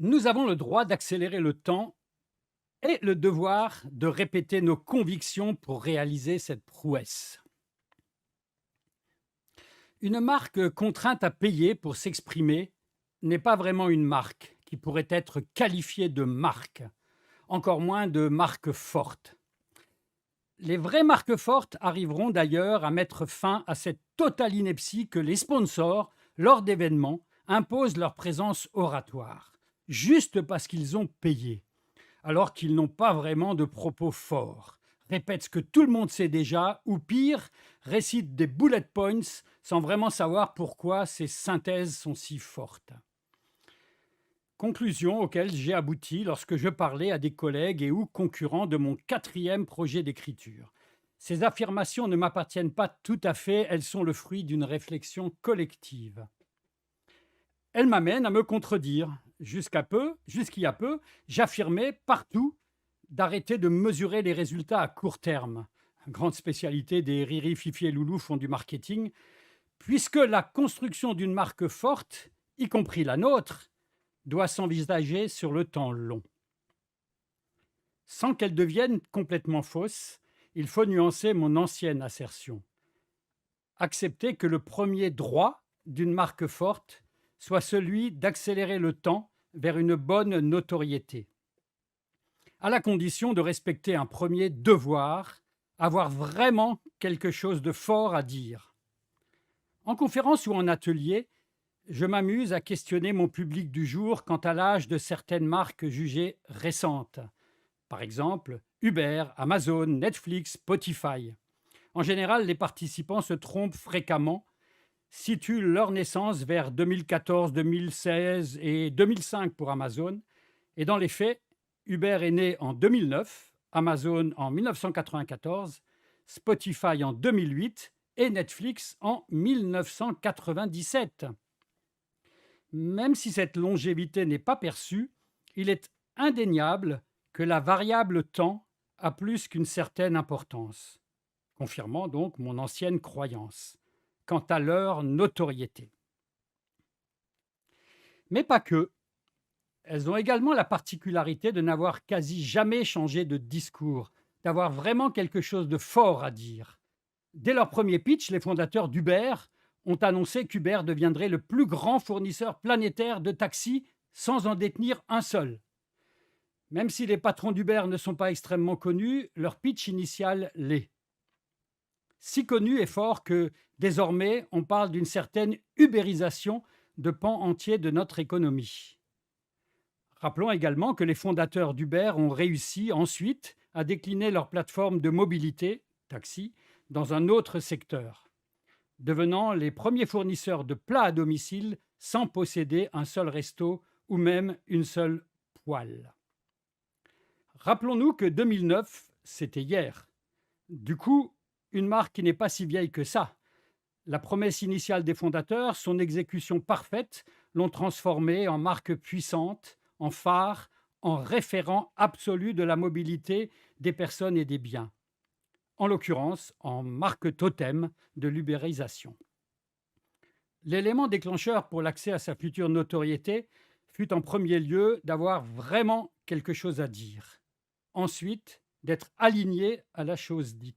Nous avons le droit d'accélérer le temps et le devoir de répéter nos convictions pour réaliser cette prouesse. Une marque contrainte à payer pour s'exprimer n'est pas vraiment une marque qui pourrait être qualifiée de marque, encore moins de marque forte. Les vraies marques fortes arriveront d'ailleurs à mettre fin à cette totale ineptie que les sponsors, lors d'événements, imposent leur présence oratoire, juste parce qu'ils ont payé, alors qu'ils n'ont pas vraiment de propos forts, répètent ce que tout le monde sait déjà, ou pire, récitent des bullet points sans vraiment savoir pourquoi ces synthèses sont si fortes. Conclusion auquel j'ai abouti lorsque je parlais à des collègues et ou concurrents de mon quatrième projet d'écriture. Ces affirmations ne m'appartiennent pas tout à fait, elles sont le fruit d'une réflexion collective. Elles m'amènent à me contredire. Jusqu'il y a peu, j'affirmais partout d'arrêter de mesurer les résultats à court terme. Grande spécialité des Riri, Fifi et Loulou font du marketing, puisque la construction d'une marque forte, y compris la nôtre, doit s'envisager sur le temps long. Sans qu'elle devienne complètement fausse, il faut nuancer mon ancienne assertion. Accepter que le premier droit d'une marque forte soit celui d'accélérer le temps vers une bonne notoriété, à la condition de respecter un premier devoir, avoir vraiment quelque chose de fort à dire. En conférence ou en atelier, je m'amuse à questionner mon public du jour quant à l'âge de certaines marques jugées récentes. Par exemple, Uber, Amazon, Netflix, Spotify. En général, les participants se trompent fréquemment, situent leur naissance vers 2014, 2016 et 2005 pour Amazon. Et dans les faits, Uber est né en 2009, Amazon en 1994, Spotify en 2008 et Netflix en 1997. Même si cette longévité n'est pas perçue, il est indéniable que la variable temps a plus qu'une certaine importance, confirmant donc mon ancienne croyance quant à leur notoriété. Mais pas que. Elles ont également la particularité de n'avoir quasi jamais changé de discours, d'avoir vraiment quelque chose de fort à dire. Dès leur premier pitch, les fondateurs d'Uber ont annoncé qu'Uber deviendrait le plus grand fournisseur planétaire de taxis sans en détenir un seul. Même si les patrons d'Uber ne sont pas extrêmement connus, leur pitch initial l'est. Si connu et fort que, désormais, on parle d'une certaine ubérisation de pans entiers de notre économie. Rappelons également que les fondateurs d'Uber ont réussi ensuite à décliner leur plateforme de mobilité, taxi, dans un autre secteur, devenant les premiers fournisseurs de plats à domicile sans posséder un seul resto ou même une seule poêle. Rappelons-nous que 2009, c'était hier. Du coup, une marque qui n'est pas si vieille que ça. La promesse initiale des fondateurs, son exécution parfaite, l'ont transformée en marque puissante, en phare, en référent absolu de la mobilité des personnes et des biens, en l'occurrence en marque totem de l'ubérisation. L'élément déclencheur pour l'accès à sa future notoriété fut en premier lieu d'avoir vraiment quelque chose à dire, ensuite d'être aligné à la chose dite.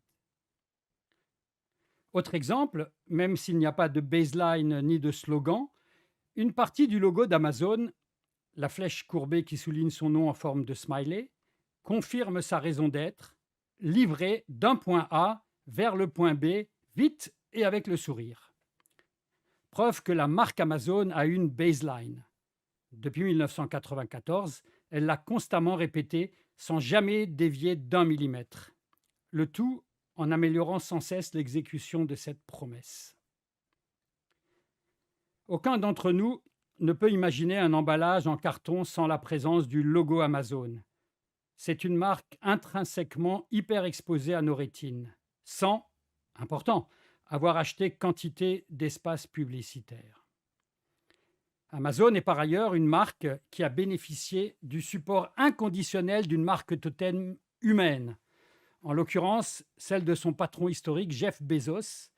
Autre exemple, même s'il n'y a pas de baseline ni de slogan, une partie du logo d'Amazon, la flèche courbée qui souligne son nom en forme de smiley, confirme sa raison d'être, livrer d'un point A vers le point B, vite et avec le sourire. Preuve que la marque Amazon a une baseline. Depuis 1994, elle l'a constamment répétée sans jamais dévier d'un millimètre. Le tout en améliorant sans cesse l'exécution de cette promesse. Aucun d'entre nous ne peut imaginer un emballage en carton sans la présence du logo Amazon. C'est une marque intrinsèquement hyper exposée à nos rétines, sans, important, avoir acheté quantité d'espace publicitaire. Amazon est par ailleurs une marque qui a bénéficié du support inconditionnel d'une marque totem humaine, en l'occurrence celle de son patron historique Jeff Bezos,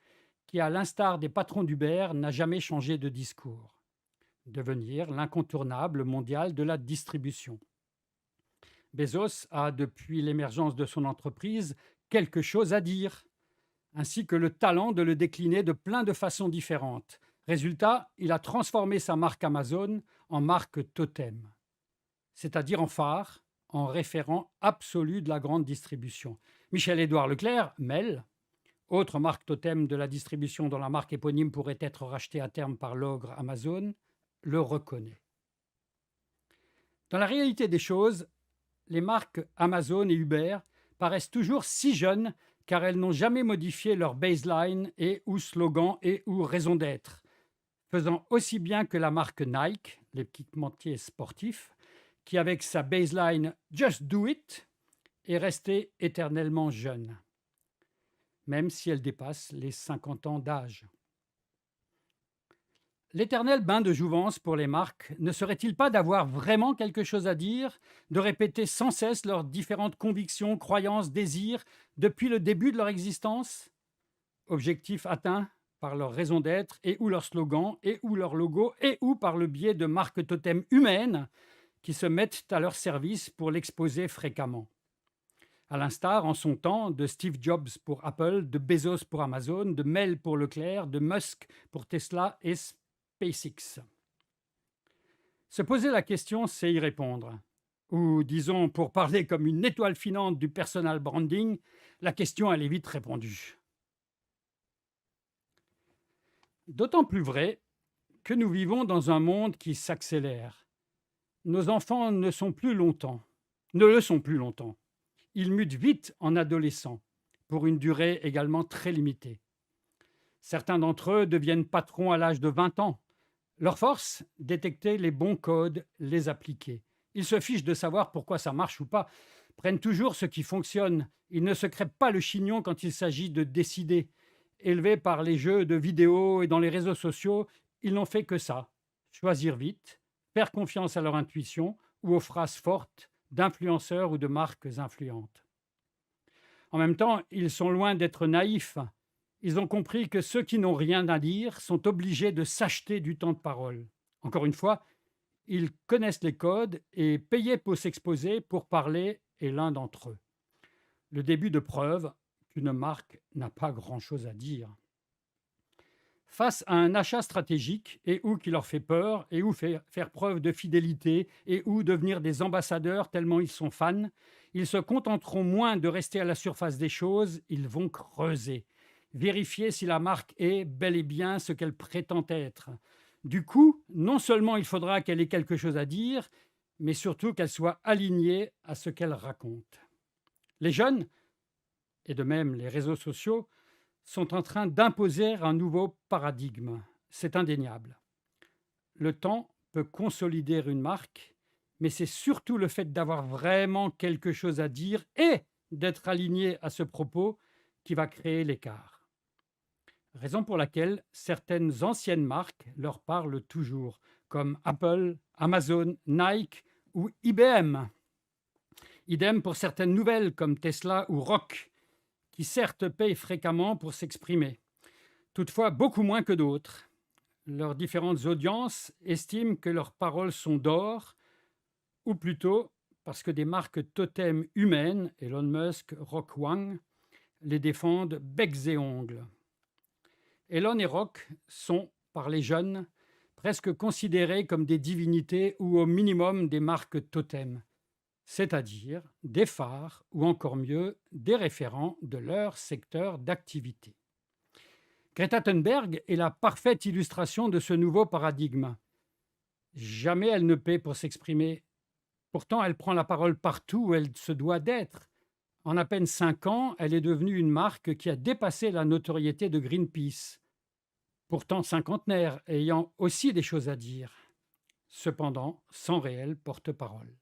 qui, à l'instar des patrons d'Uber, n'a jamais changé de discours. devenir l'incontournable mondial de la distribution. Bezos a, depuis l'émergence de son entreprise, quelque chose à dire, ainsi que le talent de le décliner de plein de façons différentes. Résultat, il a transformé sa marque Amazon en marque totem, c'est-à-dire en phare, en référent absolu de la grande distribution. Michel-Édouard Leclerc, Mel, autre marque totem de la distribution dont la marque éponyme pourrait être rachetée à terme par l'ogre Amazon, le reconnaît. Dans la réalité des choses, les marques Amazon et Uber paraissent toujours si jeunes car elles n'ont jamais modifié leur baseline et ou slogan et ou raison d'être, faisant aussi bien que la marque Nike, l'équipementier sportif, qui avec sa baseline Just Do It est restée éternellement jeune, même si elle dépasse les 50 ans d'âge. L'éternel bain de jouvence pour les marques ne serait-il pas d'avoir vraiment quelque chose à dire, de répéter sans cesse leurs différentes convictions, croyances, désirs depuis le début de leur existence? Objectif atteint par leur raison d'être et ou leur slogan et ou leur logo et ou par le biais de marques totem humaines qui se mettent à leur service pour l'exposer fréquemment. À l'instar, en son temps, de Steve Jobs pour Apple, de Bezos pour Amazon, de Mel pour Leclerc, de Musk pour Tesla et SpaceX. Se poser la question, c'est y répondre. Ou disons, pour parler comme une étoile filante du personal branding, la question elle est vite répondue. D'autant plus vrai que nous vivons dans un monde qui s'accélère. Nos enfants ne le sont plus longtemps. Ils mutent vite en adolescents, pour une durée également très limitée. Certains d'entre eux deviennent patrons à l'âge de 20 ans. Leur force, détecter les bons codes, les appliquer. Ils se fichent de savoir pourquoi ça marche ou pas, prennent toujours ce qui fonctionne. Ils ne se crêpent pas le chignon quand il s'agit de décider. Élevés par les jeux de vidéo et dans les réseaux sociaux, ils n'ont fait que ça. Choisir vite, faire confiance à leur intuition ou aux phrases fortes d'influenceurs ou de marques influentes. En même temps, ils sont loin d'être naïfs. Ils ont compris que ceux qui n'ont rien à dire sont obligés de s'acheter du temps de parole. Encore une fois, ils connaissent les codes et payer pour s'exposer, pour parler est l'un d'entre eux. Le début de preuve qu'une marque n'a pas grand-chose à dire. Face à un achat stratégique et ou qui leur fait peur et ou faire preuve de fidélité et ou devenir des ambassadeurs tellement ils sont fans, ils se contenteront moins de rester à la surface des choses, ils vont creuser, vérifier si la marque est bel et bien ce qu'elle prétend être. Du coup, non seulement il faudra qu'elle ait quelque chose à dire, mais surtout qu'elle soit alignée à ce qu'elle raconte. Les jeunes, et de même les réseaux sociaux, sont en train d'imposer un nouveau paradigme. C'est indéniable. Le temps peut consolider une marque, mais c'est surtout le fait d'avoir vraiment quelque chose à dire et d'être aligné à ce propos qui va créer l'écart. Raison pour laquelle certaines anciennes marques leur parlent toujours, comme Apple, Amazon, Nike ou IBM. Idem pour certaines nouvelles comme Tesla ou Rock, qui certes payent fréquemment pour s'exprimer, toutefois beaucoup moins que d'autres. Leurs différentes audiences estiment que leurs paroles sont d'or, ou plutôt parce que des marques totem humaines, Elon Musk, Rock Wang, les défendent becs et ongles. Elon et Rock sont, par les jeunes, presque considérés comme des divinités ou au minimum des marques totem, c'est-à-dire des phares ou encore mieux des référents de leur secteur d'activité. Greta Thunberg est la parfaite illustration de ce nouveau paradigme. Jamais elle ne paie pour s'exprimer. Pourtant, elle prend la parole partout où elle se doit d'être. En à peine 5 ans, elle est devenue une marque qui a dépassé la notoriété de Greenpeace, pourtant cinquantenaire, ayant aussi des choses à dire, cependant sans réel porte-parole.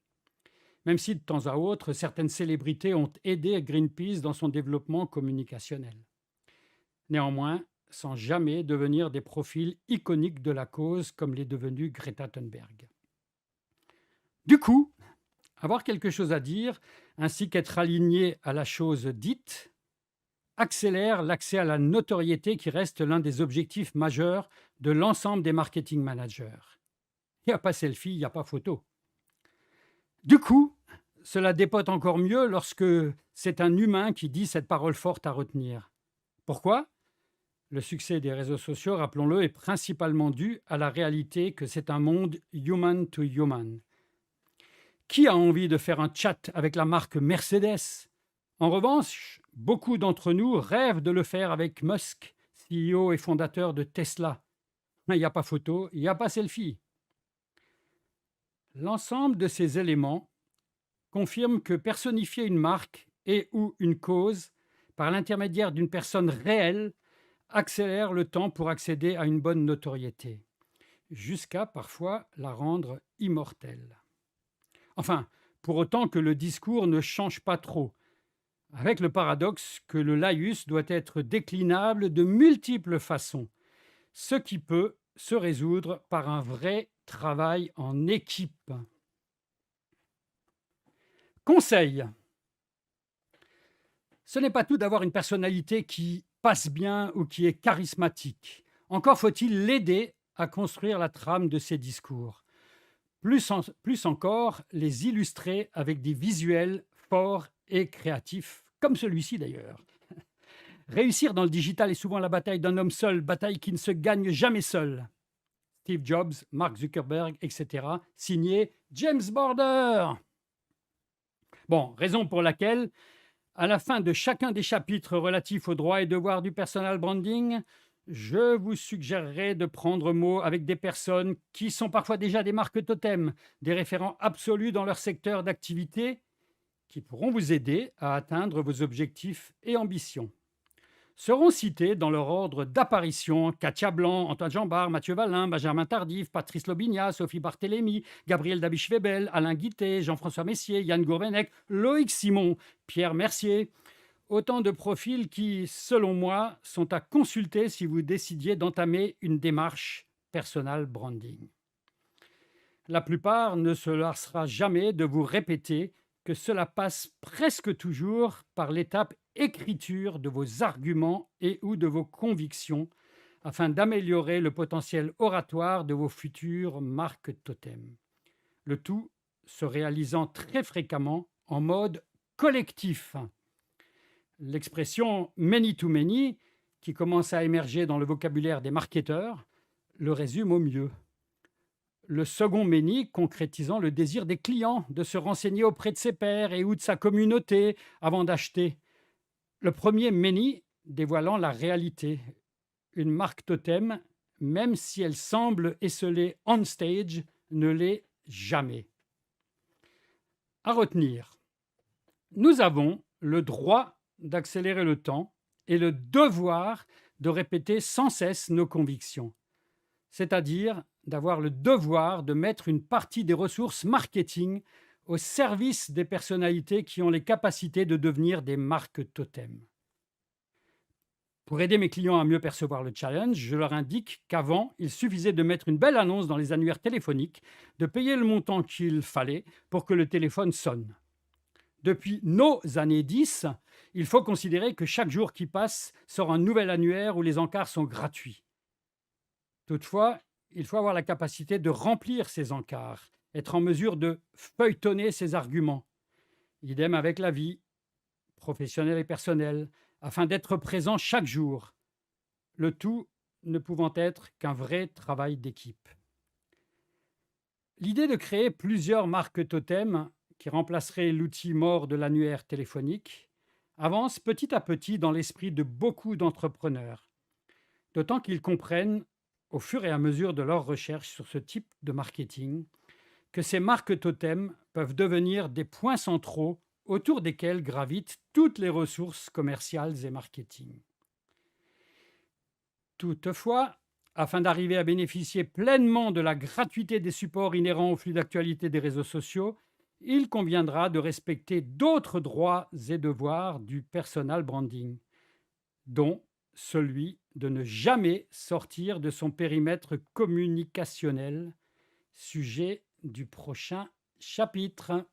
Même si de temps à autre, certaines célébrités ont aidé Greenpeace dans son développement communicationnel. Néanmoins, sans jamais devenir des profils iconiques de la cause comme l'est devenue Greta Thunberg. Du coup, avoir quelque chose à dire, ainsi qu'être aligné à la chose dite, accélère l'accès à la notoriété qui reste l'un des objectifs majeurs de l'ensemble des marketing managers. Il n'y a pas selfie, il n'y a pas photo. Du coup, cela dépote encore mieux lorsque c'est un humain qui dit cette parole forte à retenir. Pourquoi? Le succès des réseaux sociaux, rappelons-le, est principalement dû à la réalité que c'est un monde human to human. Qui a envie de faire un chat avec la marque Mercedes? En revanche, beaucoup d'entre nous rêvent de le faire avec Musk, CEO et fondateur de Tesla. Il n'y a pas photo, il n'y a pas selfie. L'ensemble de ces éléments confirme que personnifier une marque et ou une cause par l'intermédiaire d'une personne réelle accélère le temps pour accéder à une bonne notoriété, jusqu'à parfois la rendre immortelle. Enfin, pour autant que le discours ne change pas trop, avec le paradoxe que le laïus doit être déclinable de multiples façons, ce qui peut se résoudre par un vrai travail en équipe. Conseil. Ce n'est pas tout d'avoir une personnalité qui passe bien ou qui est charismatique. Encore faut-il l'aider à construire la trame de ses discours. Plus encore, les illustrer avec des visuels forts et créatifs, comme celui-ci d'ailleurs. Réussir dans le digital est souvent la bataille d'un homme seul, bataille qui ne se gagne jamais seul. Steve Jobs, Mark Zuckerberg, etc. Signé James Border. Bon, raison pour laquelle, à la fin de chacun des chapitres relatifs aux droits et devoirs du personal branding, je vous suggérerai de prendre mot avec des personnes qui sont parfois déjà des marques totems, des référents absolus dans leur secteur d'activité, qui pourront vous aider à atteindre vos objectifs et ambitions. Seront cités dans leur ordre d'apparition Katia Blanc, Antoine Jambard, Mathieu Valin, Benjamin Tardif, Patrice Lobinia, Sophie Barthélémy, Gabriel Dabischwebel, Alain Guité, Jean-François Messier, Yann Gourvenec, Loïc Simon, Pierre Mercier. Autant de profils qui, selon moi, sont à consulter si vous décidiez d'entamer une démarche personal branding. La plupart ne se lassera jamais de vous répéter que cela passe presque toujours par l'étape écriture de vos arguments et ou de vos convictions afin d'améliorer le potentiel oratoire de vos futures marques totems. Le tout se réalisant très fréquemment en mode collectif. L'expression many to many, qui commence à émerger dans le vocabulaire des marketeurs, le résume au mieux. Le second many concrétisant le désir des clients de se renseigner auprès de ses pairs et ou de sa communauté avant d'acheter. Le premier many dévoilant la réalité. Une marque totem, même si elle semble esselée on stage, ne l'est jamais. À retenir, nous avons le droit d'accélérer le temps et le devoir de répéter sans cesse nos convictions, c'est-à-dire d'avoir le devoir de mettre une partie des ressources marketing au service des personnalités qui ont les capacités de devenir des marques totems. Pour aider mes clients à mieux percevoir le challenge, je leur indique qu'avant, il suffisait de mettre une belle annonce dans les annuaires téléphoniques, de payer le montant qu'il fallait pour que le téléphone sonne. Depuis nos années 10, il faut considérer que chaque jour qui passe sort un nouvel annuaire où les encarts sont gratuits. Toutefois, il faut avoir la capacité de remplir ces encarts, être en mesure de feuilletonner ses arguments. Idem avec la vie, professionnelle et personnelle, afin d'être présent chaque jour, le tout ne pouvant être qu'un vrai travail d'équipe. L'idée de créer plusieurs marques totems qui remplaceraient l'outil mort de l'annuaire téléphonique avance petit à petit dans l'esprit de beaucoup d'entrepreneurs, d'autant qu'ils comprennent, au fur et à mesure de leurs recherches sur ce type de marketing, que ces marques totems peuvent devenir des points centraux autour desquels gravitent toutes les ressources commerciales et marketing. Toutefois, afin d'arriver à bénéficier pleinement de la gratuité des supports inhérents au flux d'actualité des réseaux sociaux, il conviendra de respecter d'autres droits et devoirs du personal branding, dont celui de ne jamais sortir de son périmètre communicationnel, sujet du prochain chapitre.